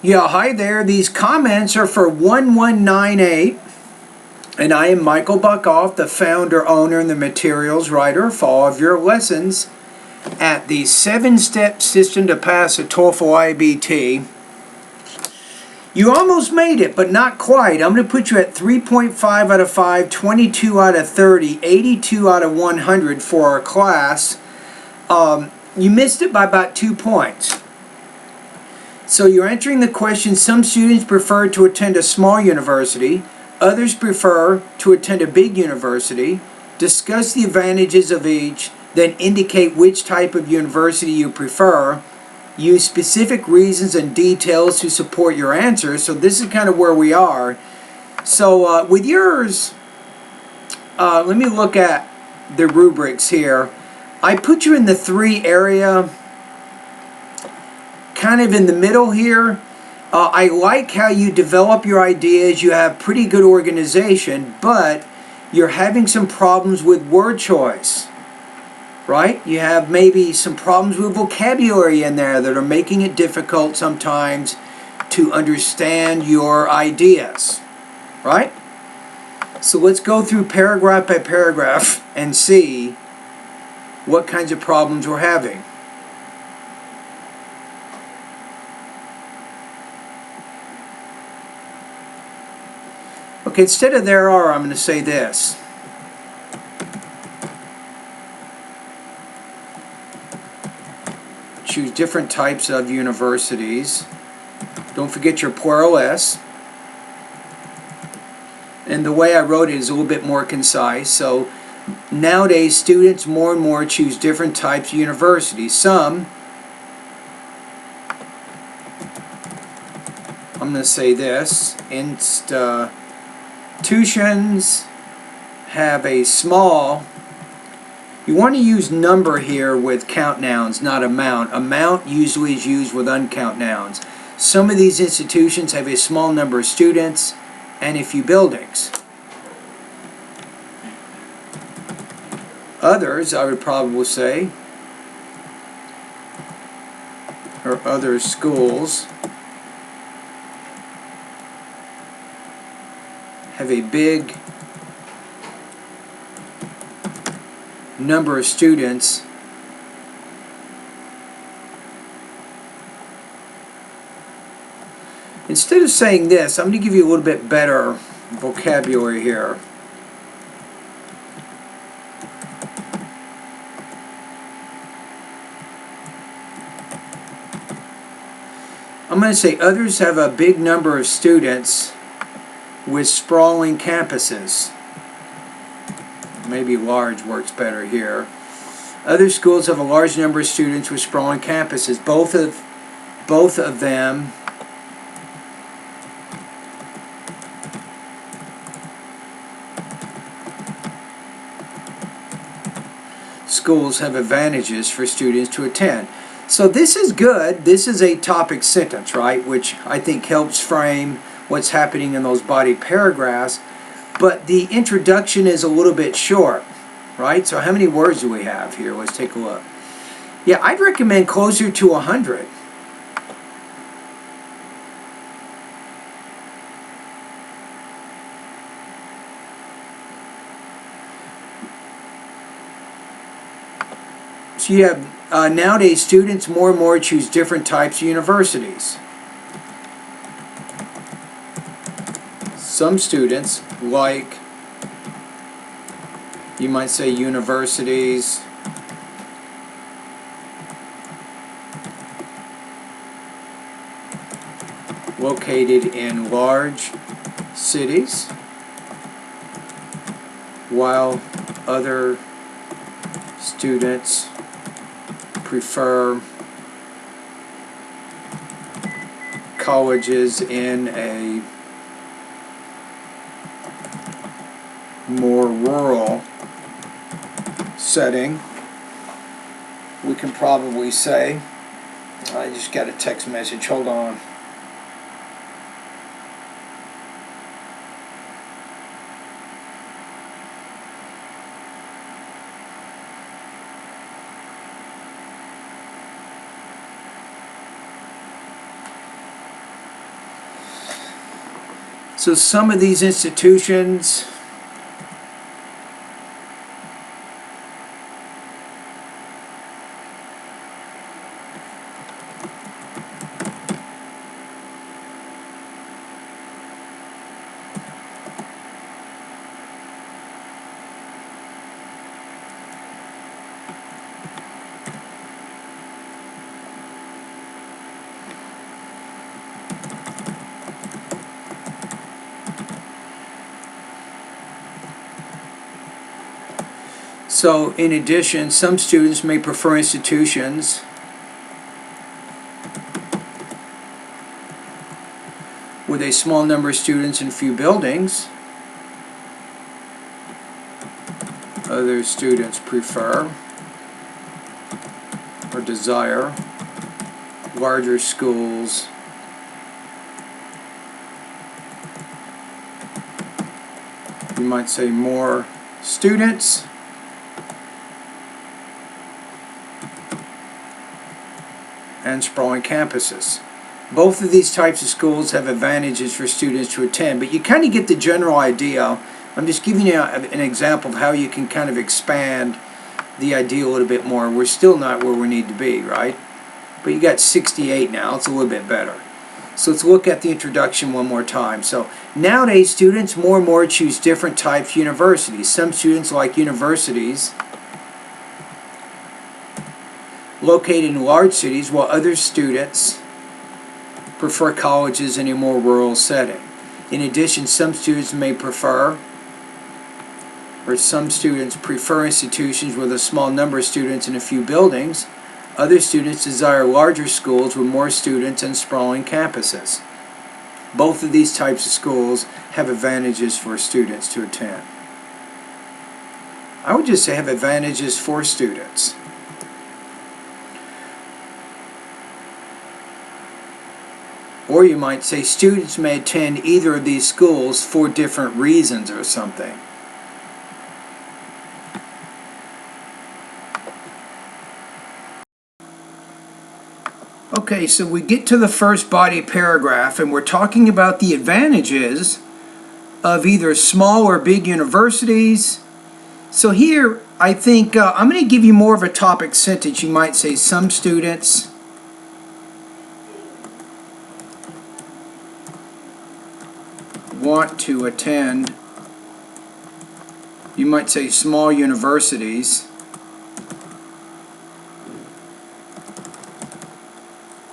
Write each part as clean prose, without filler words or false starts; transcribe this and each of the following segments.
Yeah, hi there. These comments are for 1198, and I am Michael Buckoff, the founder, owner, and the materials writer for all of your lessons at the 7-step system to pass a TOEFL IBT. You almost made it, but not quite. I'm going to put you at 3.5 out of 5, 22 out of 30, 82 out of 100 for our class. You missed it by about 2 points. So you're entering the question, some students prefer to attend a small university, others prefer to attend a big university. Discuss the advantages of each, then indicate which type of university you prefer. Use specific reasons and details to support your answer. So this is kind of where we are. So with yours, let me look at the rubrics here. I put you in the 3 area, kind of in the middle here. I like how you develop your ideas. You have pretty good organization, but you're having some problems with word choice, right? You have maybe some problems with vocabulary in there that are making it difficult sometimes to understand your ideas, right? So let's go through paragraph by paragraph and see what kinds of problems we're having. Okay, instead of there are, I'm going to say this. Choose different types of universities. Don't forget your plural S. And the way I wrote it is a little bit more concise. So nowadays, students more and more choose different types of universities. Some, I'm going to say this, institutions have a small, you want to use number here with count nouns, not amount. Amount usually is used with uncount nouns. Some of these institutions have a small number of students and a few buildings. Others, I would probably say, or other schools, have a big number of students Instead of saying this, I'm going to give you a little bit better vocabulary here. I'm going to say others have a big number of students with sprawling campuses. Maybe large works better here. Other schools have a large number of students with sprawling campuses. Both of them schools have advantages for students to attend. So this is good. This is a topic sentence, right? Which I think helps frame what's happening in those body paragraphs. But the introduction is a little bit short, right? So how many words do we have here? Let's take a look. Yeah, I'd recommend closer to 100. So you have nowadays students more and more choose different types of universities. Some students like, you might say, universities located in large cities, while other students prefer colleges in a more rural setting. We can probably say, I just got a text message, hold on. So some of these institutions So, in addition, some students may prefer institutions with a small number of students and few buildings. Other students prefer or desire larger schools you might say more students and sprawling campuses. Both of these types of schools have advantages for students to attend, but you kind of get the general idea. I'm just giving you an example of how you can kind of expand the idea a little bit more. We're still not where we need to be, right? But you got 68 now. It's a little bit better. So let's look at the introduction one more time. So nowadays, students more and more choose different types of universities. Some students like universities located in large cities, while other students prefer colleges in a more rural setting. In addition, some students prefer institutions with a small number of students and a few buildings. Other students desire larger schools with more students and sprawling campuses. Both of these types of schools have advantages for students to attend. I would just say have advantages for students. Or you might say students may attend either of these schools for different reasons or something. Okay, so we get to the first body paragraph and we're talking about the advantages of either small or big universities. So here I think I'm going to give you more of a topic sentence. You might say some students want to attend, you might say small universities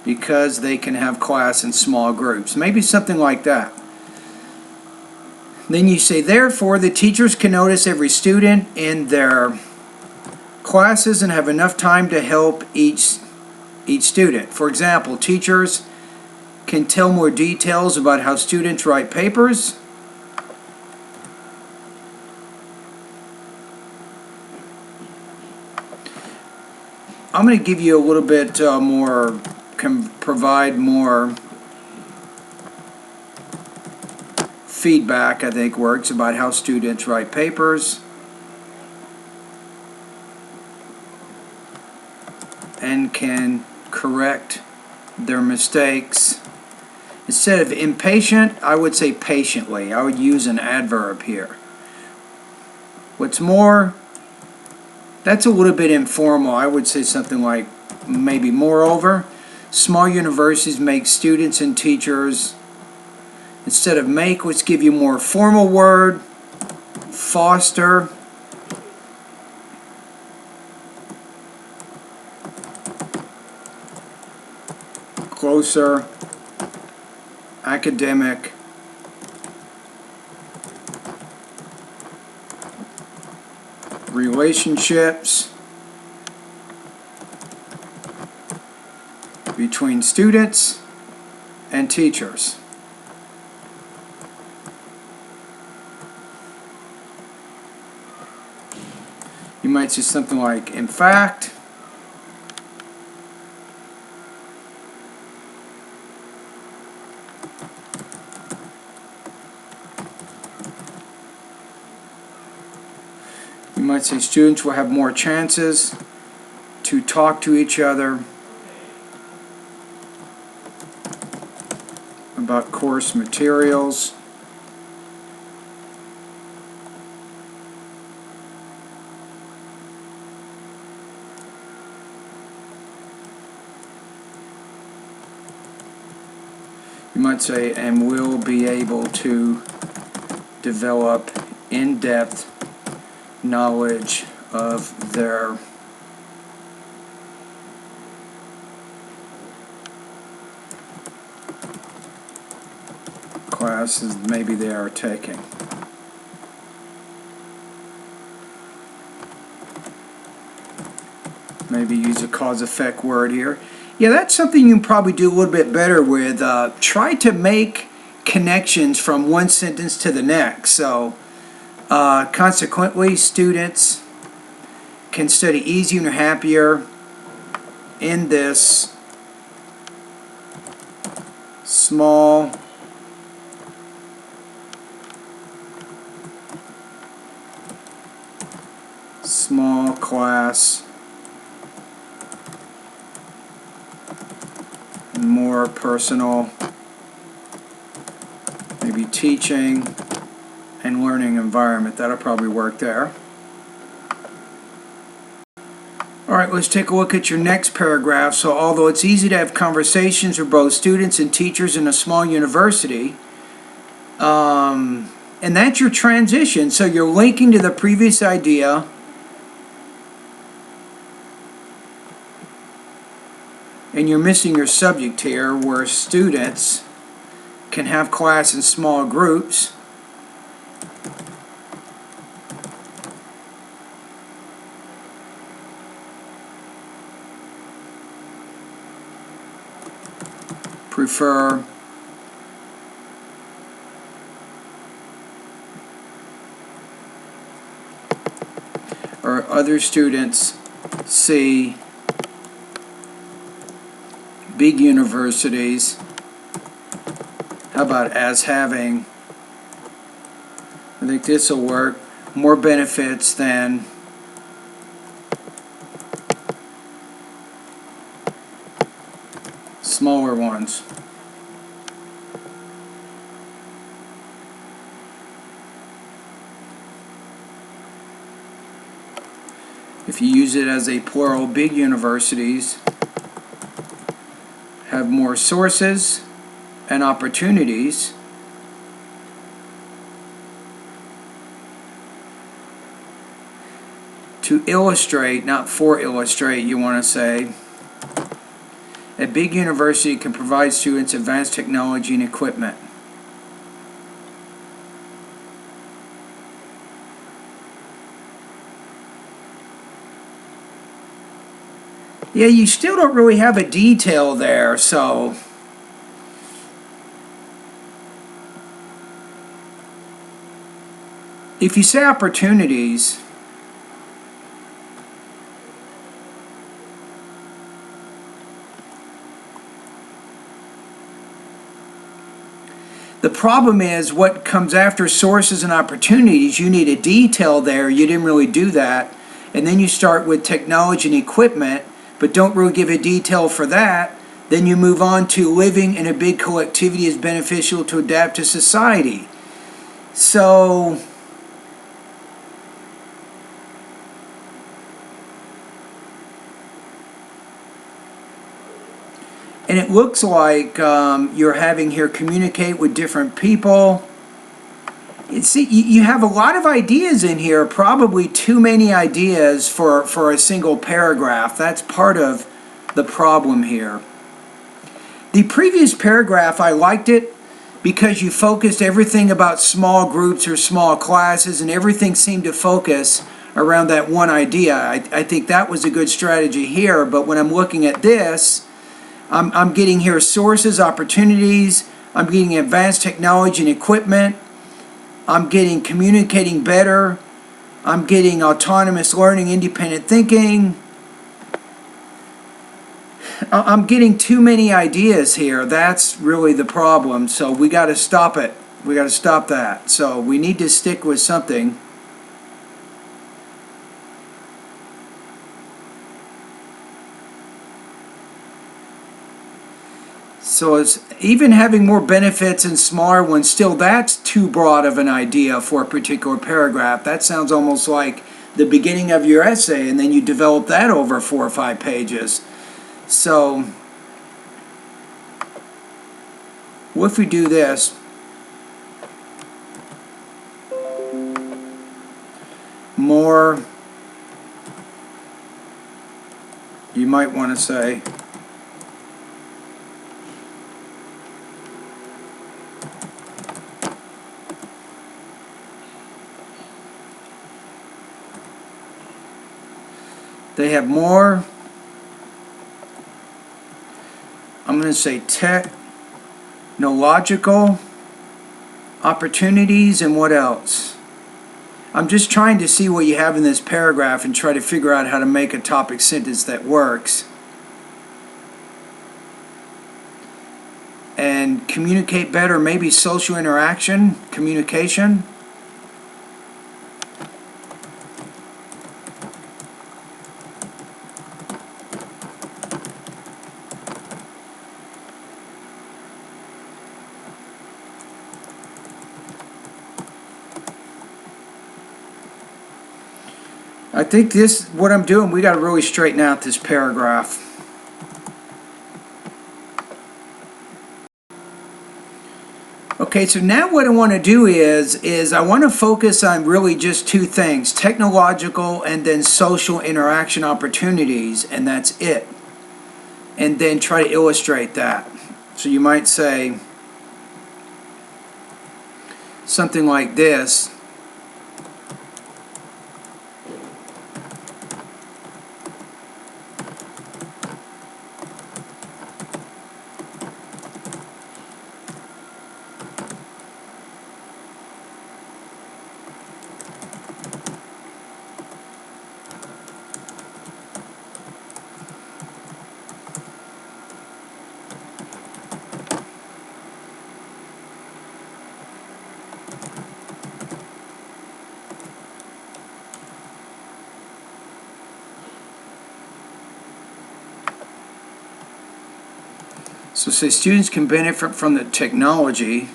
because they can have class in small groups. Maybe something like that. Then you say, therefore, the teachers can notice every student in their classes and have enough time to help each student. For example, teachers can tell more details about how students write papers. I'm going to give you a little bit more, can provide more feedback, I think works, about how students write papers. And can correct their mistakes. Instead of impatient, I would say patiently. I would use an adverb here. What's more, that's a little bit informal. I would say something like maybe moreover. Small universities make students and teachers, instead of make, let's give you more formal word, foster, closer, academic, relationships between students and teachers. You might say something like, in fact, you might say students will have more chances to talk to each other about course materials. You might say, and will be able to develop in-depth knowledge of their classes maybe they are taking. Maybe use a cause-effect word here. Yeah, that's something you can probably do a little bit better with. Try to make connections from one sentence to the next. So, consequently, students can study easier and happier in this small class, more personal, maybe teaching and learning environment. That'll probably work there. All right, let's take a look at your next paragraph. So although it's easy to have conversations with both students and teachers in a small university, and that's your transition. So you're linking to the previous idea. And you're missing your subject here, where students can have class in small groups. Prefer or other students see big universities, how about as having, I think this will work, more benefits than smaller ones. If you use it as a plural, big universities have more sources and opportunities to illustrate, not for illustrate, you want to say. A big university can provide students advanced technology and equipment. Yeah, you still don't really have a detail there, so if you say opportunities, the problem is what comes after sources and opportunities, you need a detail there. You didn't really do that. And then you start with technology and equipment, but don't really give a detail for that. Then you move on to living in a big collectivity is beneficial to adapt to society. So and it looks like you're having here communicate with different people. See, you have a lot of ideas in here, probably too many ideas for a single paragraph. That's part of the problem here. The previous paragraph, I liked it because you focused everything about small groups or small classes, and everything seemed to focus around that one idea. I think that was a good strategy here, but when I'm looking at this, I'm getting here sources, opportunities, I'm getting advanced technology and equipment, I'm getting communicating better, I'm getting autonomous learning, independent thinking. I'm getting too many ideas here. That's really the problem. So we got to stop it. We got to stop that. So we need to stick with something. So it's even having more benefits and smaller ones, still that's too broad of an idea for a particular paragraph. That sounds almost like the beginning of your essay, and then you develop that over 4 or 5 pages. So What if we do this? More, you might want to say, they have more, I'm going to say technological opportunities, and what else? I'm just trying to see what you have in this paragraph and try to figure out how to make a topic sentence that works. And communicate better, maybe social interaction, communication. I think what I'm doing, we got to really straighten out this paragraph. Okay, so now what I want to do is I want to focus on really just two things, technological and then social interaction opportunities, and that's it. And then try to illustrate that. So you might say something like this. So say students can benefit from the technology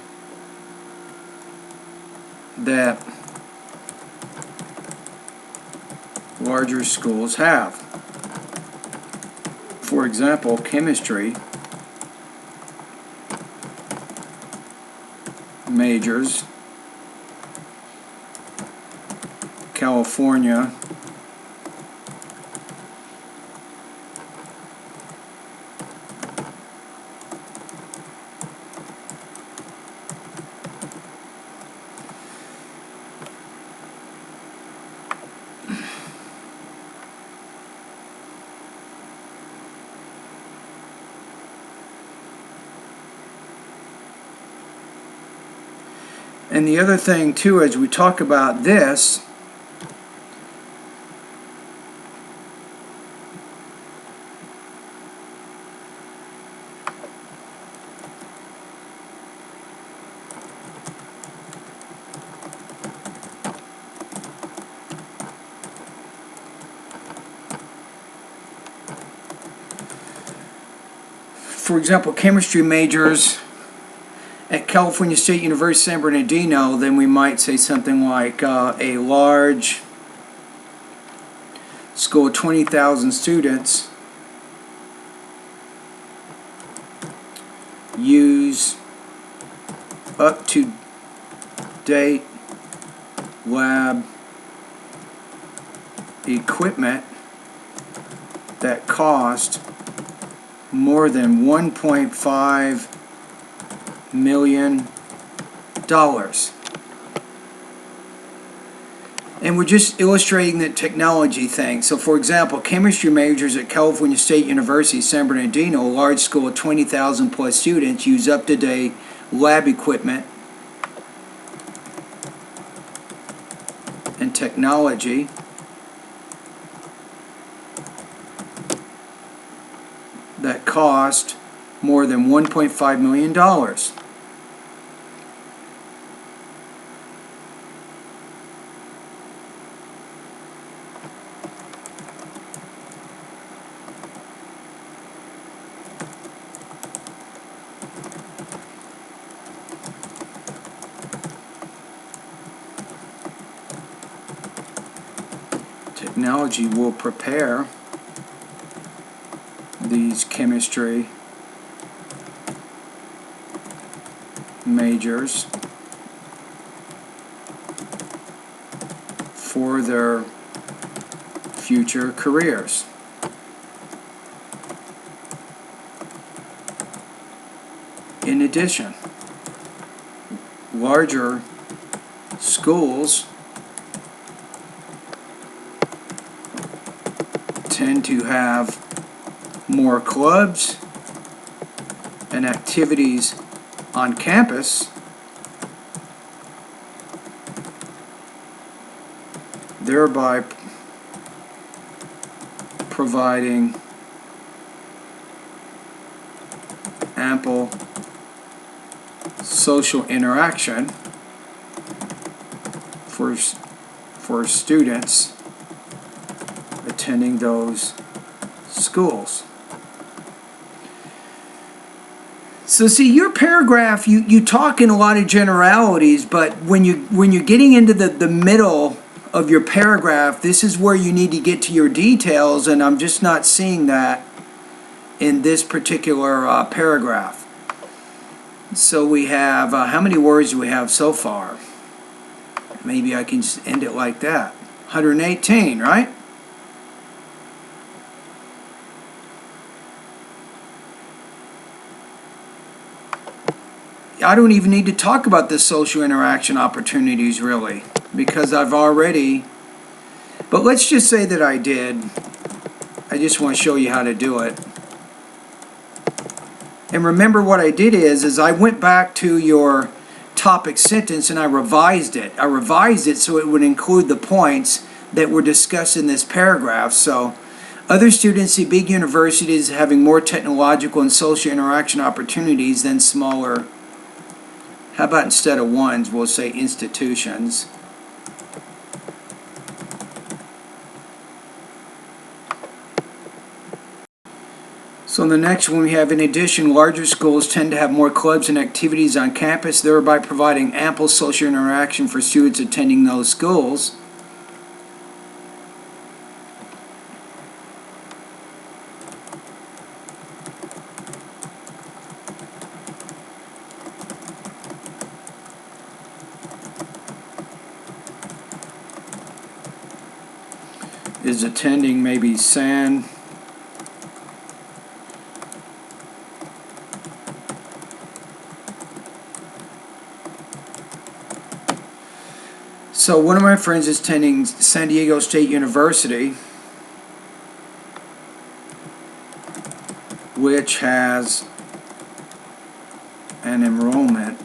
that larger schools have. For example, chemistry majors, California, and the other thing too, as we talk about this, for example, chemistry majors at California State University San Bernardino, then we might say something like a large school of 20,000 students use up-to-date lab equipment that cost more than $1.5 million. And we're just illustrating the technology thing. So for example, chemistry majors at California State University San Bernardino, a large school of 20,000 plus students, use up-to-date lab equipment and technology that cost more than $1.5 million. Technology will prepare these chemistry majors for their future careers. In addition, larger schools tend to have more clubs and activities on campus, thereby providing ample social interaction for students attending those schools. So see, your paragraph, you talk in a lot of generalities, but when you're getting into the middle of your paragraph, this is where you need to get to your details, and I'm just not seeing that in this particular paragraph. So we have, how many words do we have so far? Maybe I can just end it like that. 118, right? I don't even need to talk about the social interaction opportunities really, because I've already, but let's just say that I did. I just want to show you how to do it. And remember what I did is I went back to your topic sentence and I revised it. I revised it so it would include the points that were discussed in this paragraph. So, other students see big universities having more technological and social interaction opportunities than smaller. How about instead of ones, we'll say institutions. So in the next one we have, in addition, larger schools tend to have more clubs and activities on campus, thereby providing ample social interaction for students attending those schools. Is attending maybe San So one of my friends is attending San Diego State University, which has an enrollment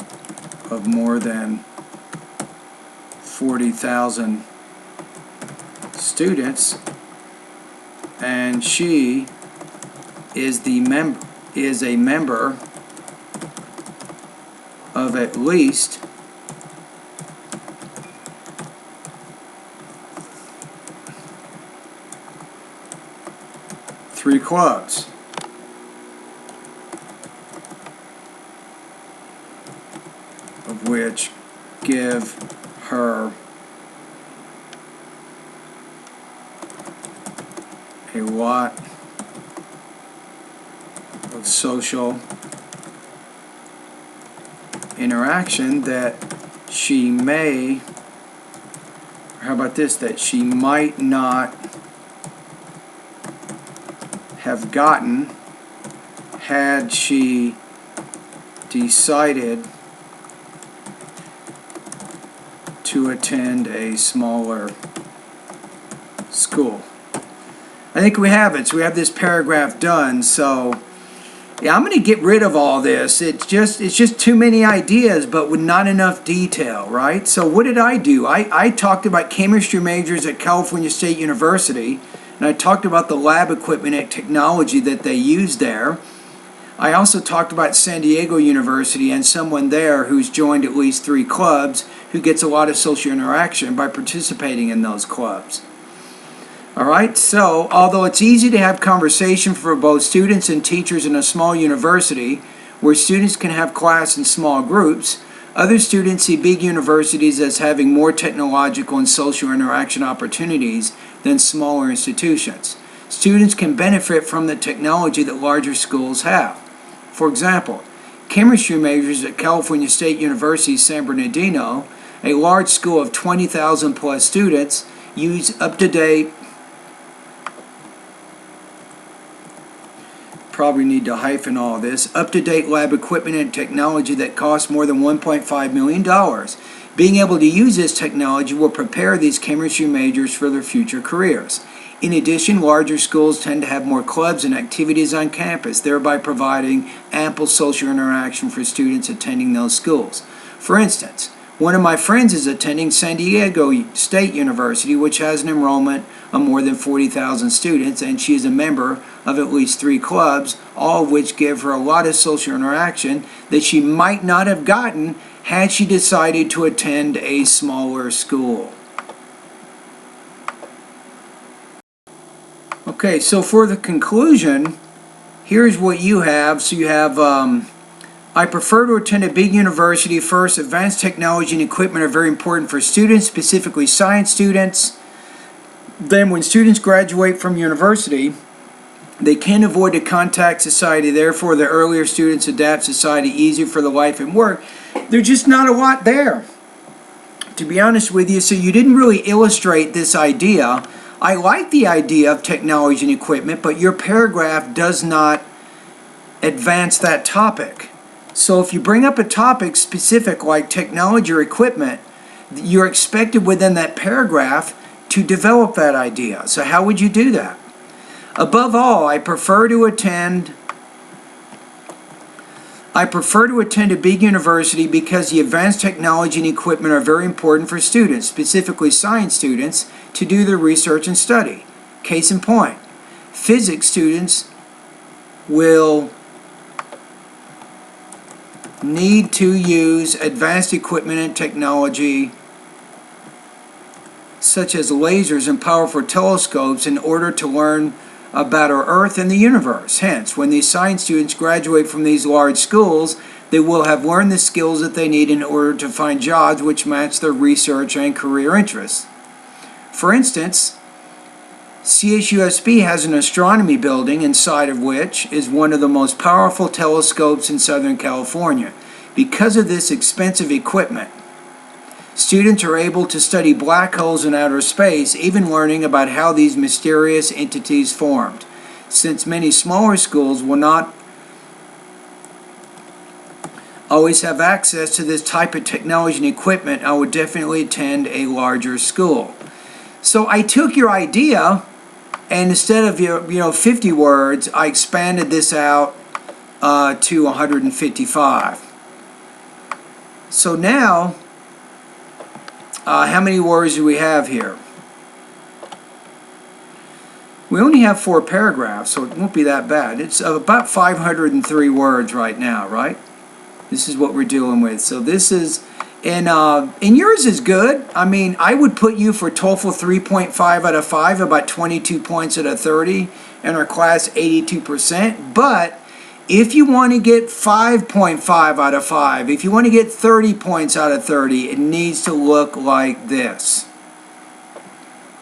of more than 40,000 students, and she is a member of at least 3 clubs. Of which give her a lot of social interaction that she may, or how about this, that she might not have gotten had she decided to attend a smaller school. I think we have it. So we have this paragraph done. So yeah, I'm going to get rid of all this. It's just too many ideas, but with not enough detail, right? So what did I do? I talked about chemistry majors at California State University, and I talked about the lab equipment and technology that they use there. I also talked about San Diego University and someone there who's joined at least 3 clubs who gets a lot of social interaction by participating in those clubs. Alright, so although it's easy to have conversation for both students and teachers in a small university where students can have class in small groups, other students see big universities as having more technological and social interaction opportunities than smaller institutions. Students can benefit from the technology that larger schools have. For example, chemistry majors at California State University, San Bernardino, a large school of 20,000 plus students, use up-to-date, probably need to hyphen all this, up-to-date lab equipment and technology that costs more than $1.5 million. Being able to use this technology will prepare these chemistry majors for their future careers. In addition, larger schools tend to have more clubs and activities on campus, thereby providing ample social interaction for students attending those schools. For instance, one of my friends is attending San Diego State University, which has an enrollment of more than 40,000 students, and she is a member of at least 3 clubs, all of which give her a lot of social interaction that she might not have gotten had she decided to attend a smaller school. Okay, so for the conclusion, here's what you have. So you have, I prefer to attend a big university first. Advanced technology and equipment are very important for students, specifically science students. Then when students graduate from university, they can avoid the contact society. Therefore, the earlier students adapt society easier for the life and work. There's just not a lot there, to be honest with you. So you didn't really illustrate this idea. I like the idea of technology and equipment, but your paragraph does not advance that topic. So if you bring up a topic specific like technology or equipment, you're expected within that paragraph to develop that idea. So how would you do that? Above all, I prefer to attend a big university because the advanced technology and equipment are very important for students, specifically science students, to do their research and study. Case in point, physics students will need to use advanced equipment and technology such as lasers and powerful telescopes in order to learn about our Earth and the universe. Hence, when these science students graduate from these large schools, they will have learned the skills that they need in order to find jobs which match their research and career interests. For instance, CSUSB has an astronomy building inside of which is one of the most powerful telescopes in Southern California. Because of this expensive equipment, students are able to study black holes in outer space, even learning about how these mysterious entities formed. Since many smaller schools will not always have access to this type of technology and equipment, I would definitely attend a larger school. So I took your idea, and instead of 50 words, I expanded this out to 155. So now, how many words do we have here? We only have 4 paragraphs, so it won't be that bad. It's about 503 words right now, right? This is what we're dealing with. So this is, and yours is good. I mean, I would put you for TOEFL 3.5 out of 5, about 22 points out of 30, and our class 82%. But if you want to get 5.5 out of 5, if you want to get 30 points out of 30, it needs to look like this.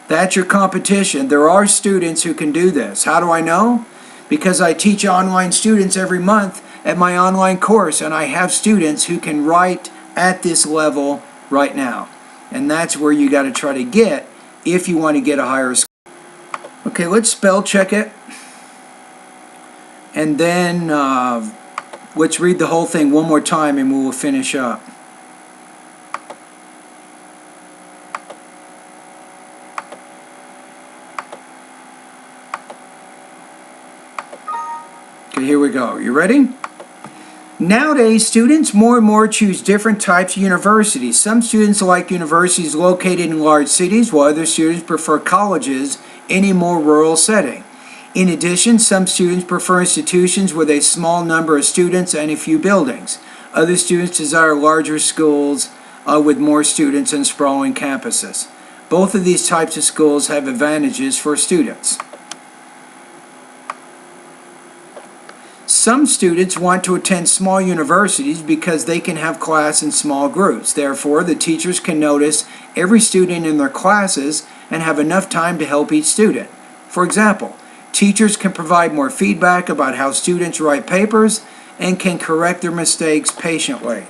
That's your competition. There are students who can do this. How do I know? Because I teach online students every month at my online course, and I have students who can write at this level right now. And that's where you got to try to get if you want to get a higher score. Okay, let's spell check it. And then let's read the whole thing one more time and we will finish up. Okay, here we go. You ready? Nowadays, students more and more choose different types of universities. Some students like universities located in large cities, while other students prefer colleges in a more rural setting. In addition, some students prefer institutions with a small number of students and a few buildings. Other students desire larger schools with more students and sprawling campuses. Both of these types of schools have advantages for students. Some students want to attend small universities because they can have class in small groups. Therefore, the teachers can notice every student in their classes and have enough time to help each student. For example, teachers can provide more feedback about how students write papers and can correct their mistakes patiently.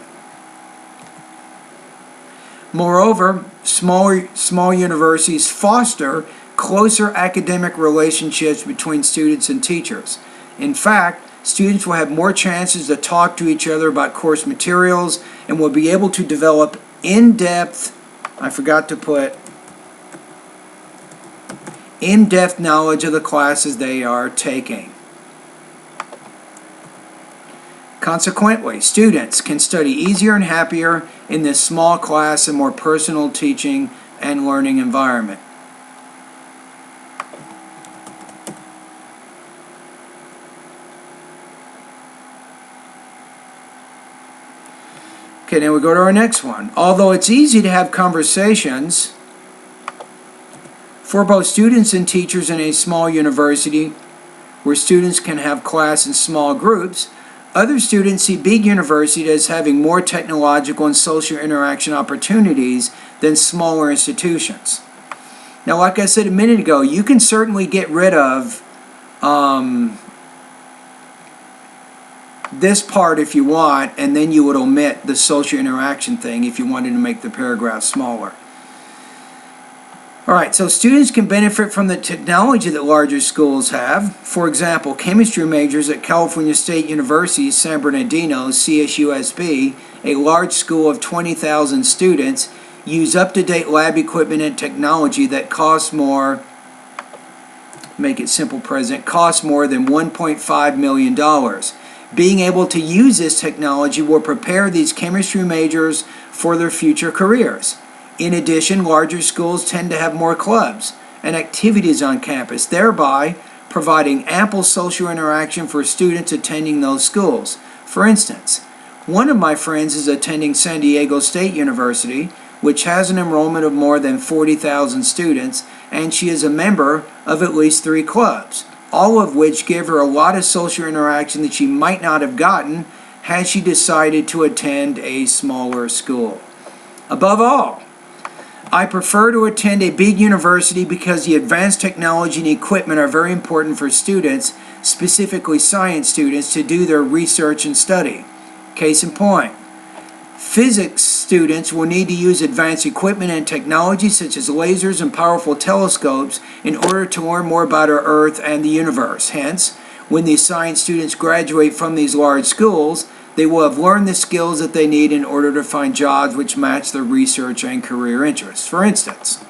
Moreover, small universities foster closer academic relationships between students and teachers. In fact, students will have more chances to talk to each other about course materials and will be able to develop in-depth knowledge of the classes they are taking. Consequently, students can study easier and happier in this small class and more personal teaching and learning environment. Okay, now we go to our next one. Although it's easy to have conversations for both students and teachers in a small university where students can have class in small groups, other students see big universities as having more technological and social interaction opportunities than smaller institutions. Now, like I said a minute ago, you can certainly get rid of this part if you want, and then you would omit the social interaction thing if you wanted to make the paragraph smaller. All right, so students can benefit from the technology that larger schools have. For example, chemistry majors at California State University, San Bernardino, CSUSB, a large school of 20,000 students, use up-to-date lab equipment and technology that costs more, make it simple present, costs more than $1.5 million. Being able to use this technology will prepare these chemistry majors for their future careers. In addition, larger schools tend to have more clubs and activities on campus, thereby providing ample social interaction for students attending those schools. For instance, one of my friends is attending San Diego State University, which has an enrollment of more than 40,000 students, and she is a member of at least 3 clubs, all of which give her a lot of social interaction that she might not have gotten had she decided to attend a smaller school. Above all, I prefer to attend a big university because the advanced technology and equipment are very important for students, specifically science students, to do their research and study. Case in point, physics students will need to use advanced equipment and technology such as lasers and powerful telescopes in order to learn more about our Earth and the universe. Hence, when these science students graduate from these large schools, they will have learned the skills that they need in order to find jobs which match their research and career interests. For instance,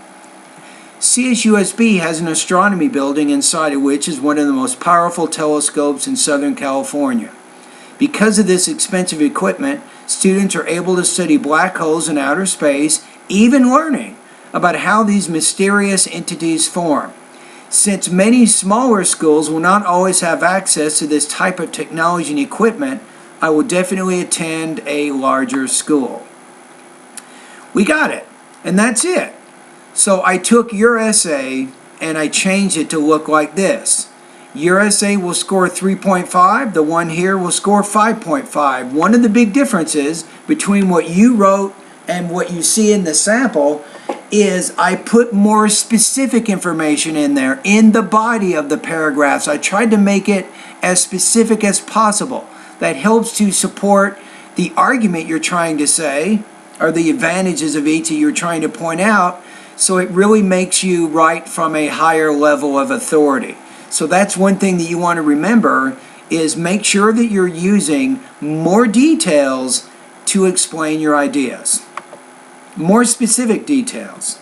CSUSB has an astronomy building inside of which is one of the most powerful telescopes in Southern California. Because of this expensive equipment, students are able to study black holes in outer space, even learning about how these mysterious entities form. Since many smaller schools will not always have access to this type of technology and equipment, I will definitely attend a larger school. We got it, and that's it. So I took your essay and I changed it to look like this. Your essay will score 3.5, the one here will score 5.5. One of the big differences between what you wrote and what you see in the sample is I put more specific information in there in the body of the paragraphs. I tried to make it as specific as possible. That helps to support the argument you're trying to say, or the advantages of each that you're trying to point out, so it really makes you write from a higher level of authority. So that's one thing that you want to remember, is make sure that you're using more details to explain your ideas. More specific details.